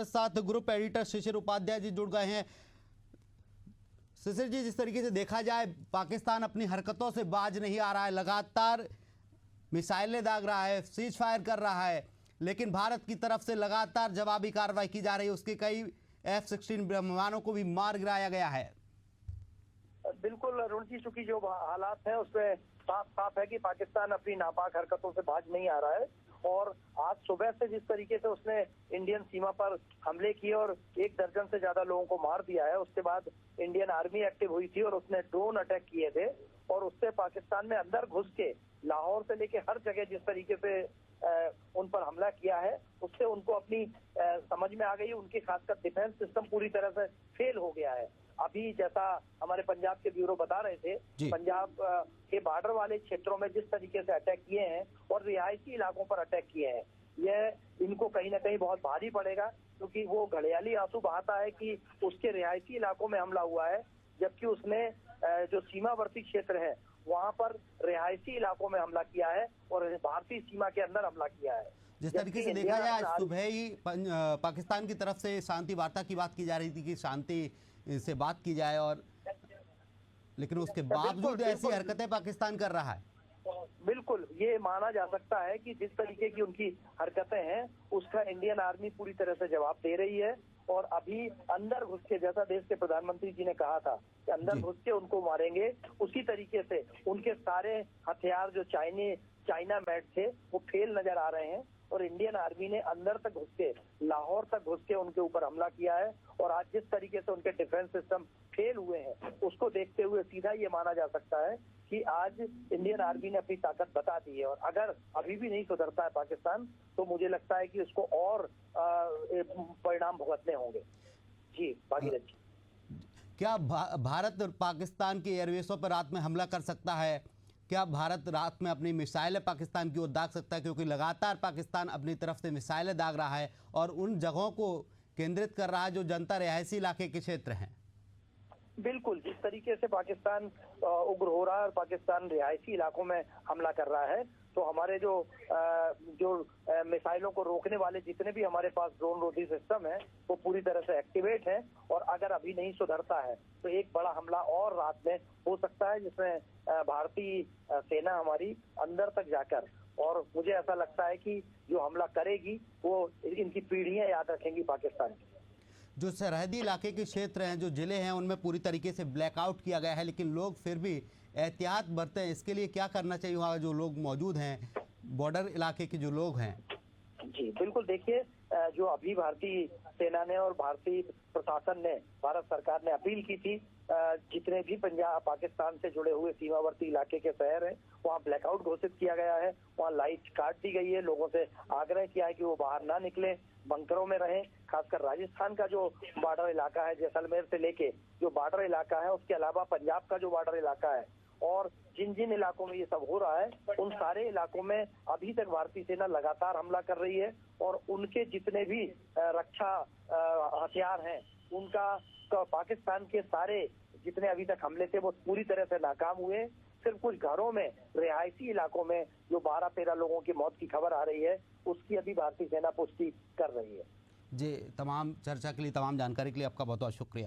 हमारे साथ group editor शिशिर उपाध्याय जी जुड़ गए हैं। शिशिर जी, जिस तरीके से देखा जाए पाकिस्तान अपनी हरकतों से बाज नहीं आ रहा है, लगातार मिसाइलें दाग रहा है, सीज फायर कर रहा है, लेकिन भारत की तरफ से लगातार जवाबी कार्रवाई की जा रही है। उसके कई F-16 विमानों को भी मार गिराया गया है। बिल्कुल अरुण जी, चूंकि जो हालात है उसमें साफ साफ है कि पाकिस्तान अपनी नापाक हरकतों से बाज नहीं आ रहा है। और आज सुबह से जिस तरीके से उसने इंडियन सीमा पर हमले किए और 1 दर्जन से ज्यादा लोगों को मार दिया है, उसके बाद इंडियन आर्मी एक्टिव हुई थी और उसने ड्रोन अटैक किए थे और उससे पाकिस्तान में अंदर घुस के लाहौर से लेके हर जगह जिस तरीके से उन पर हमला किया है, उससे उनको अपनी समझ में आ गई, उनके खासकर डिफेंस सिस्टम पूरी तरह से फेल हो गया है। अभी जैसा हमारे पंजाब के ब्यूरो बता रहे थे, पंजाब के बॉर्डर वाले क्षेत्रों में जिस तरीके से अटैक किए हैं और रिहायशी इलाकों पर अटैक किए हैं, यह इनको कहीं ना कहीं बहुत भारी पड़ेगा, क्योंकि वो घड़ियाली आंसू बहाता है कि उसके रिहायशी इलाकों में हमला हुआ है, जबकि उसने जो सीमावर्ती क्षेत्र है वहां पर रिहायशी इलाकों में हमला किया है और भारतीय सीमा के अंदर हमला किया है। जिस तरीके से देखा जाए, आज सुबह ही पाकिस्तान की तरफ से शांति वार्ता की बात की जा रही थी कि शांति से बात की जाए, और लेकिन उसके बावजूद ऐसी हरकतें पाकिस्तान कर रहा है। बिल्कुल, ये माना जा सकता है कि जिस तरीके की उनकी हरकतें हैं उसका इंडियन आर्मी पूरी तरह से जवाब दे रही है। और अभी अंदर घुस के, जैसा देश के प्रधानमंत्री जी ने कहा था कि अंदर घुस के उनको मारेंगे, उसी तरीके से उनके सारे हथियार जो चाइना मेड थे वो फेल नजर आ रहे हैं और इंडियन आर्मी ने अंदर तक घुस के, लाहौर तक घुस के उनके ऊपर हमला किया है। और आज जिस तरीके से उनके डिफेंस सिस्टम फेल हुए हैं, उसको देखते हुए सीधा ये माना जा सकता है कि आज इंडियन आर्मी ने अपनी ताकत बता दी है। और अगर अभी भी नहीं सुधरता है पाकिस्तान, तो मुझे लगता है कि उसको और परिणाम भुगतने होंगे। जी भागीरथ जी, क्या भारत और पाकिस्तान की एयरबेसों पर रात में हमला कर सकता है? क्या भारत रात में अपनी मिसाइलें पाकिस्तान की ओर दाग सकता है? क्योंकि लगातार पाकिस्तान अपनी तरफ से मिसाइलें दाग रहा है और उन जगहों को केंद्रित कर रहा है जो जनता रिहायशी इलाके के क्षेत्र हैं। बिल्कुल, जिस तरीके से पाकिस्तान उग्र हो रहा है और पाकिस्तान रिहायशी इलाकों में हमला कर रहा है, तो हमारे जो मिसाइलों को रोकने वाले जितने भी हमारे पास ड्रोन रोधी सिस्टम है वो पूरी तरह से एक्टिवेट है। और अगर अभी नहीं सुधरता है तो एक बड़ा हमला और रात में हो सकता है, जिसमें भारतीय सेना हमारी अंदर तक जाकर, और मुझे ऐसा लगता है कि जो हमला करेगी वो इनकी पीढ़ियां याद रखेंगी पाकिस्तान की। जो सरहदी इलाके के क्षेत्र हैं, जो जिले हैं, उनमें पूरी तरीके से ब्लैकआउट किया गया है, लेकिन लोग फिर भी एहतियात बरतें। इसके लिए क्या करना चाहिए वहाँ जो लोग मौजूद हैं, बॉर्डर इलाके के जो लोग हैं? जी बिल्कुल, देखिए, जो अभी भारतीय सेना ने और भारतीय प्रशासन ने, भारत सरकार ने अपील की थी, जितने भी पंजाब पाकिस्तान से जुड़े हुए सीमावर्ती इलाके के शहर हैं वहाँ ब्लैकआउट घोषित किया गया है, वहाँ लाइट काट दी गई है, लोगों से आग्रह किया है कि वो बाहर ना निकले, बंकरों में रहें। खासकर राजस्थान का जो बॉर्डर इलाका है, जैसलमेर से लेके जो बॉर्डर इलाका है, उसके अलावा पंजाब का जो बॉर्डर इलाका है, और जिन जिन इलाकों में ये सब हो रहा है उन सारे इलाकों में अभी तक भारतीय सेना लगातार हमला कर रही है। और उनके जितने भी रक्षा हथियार हैं, उनका पाकिस्तान के सारे जितने अभी तक हमले थे वो पूरी तरह से नाकाम हुए। सिर्फ कुछ घरों में, रिहायशी इलाकों में जो 12-13 लोगों की मौत की खबर आ रही है, उसकी अभी भारतीय सेना पुष्टि कर रही है। जी, तमाम चर्चा के लिए, तमाम जानकारी के लिए आपका बहुत बहुत शुक्रिया।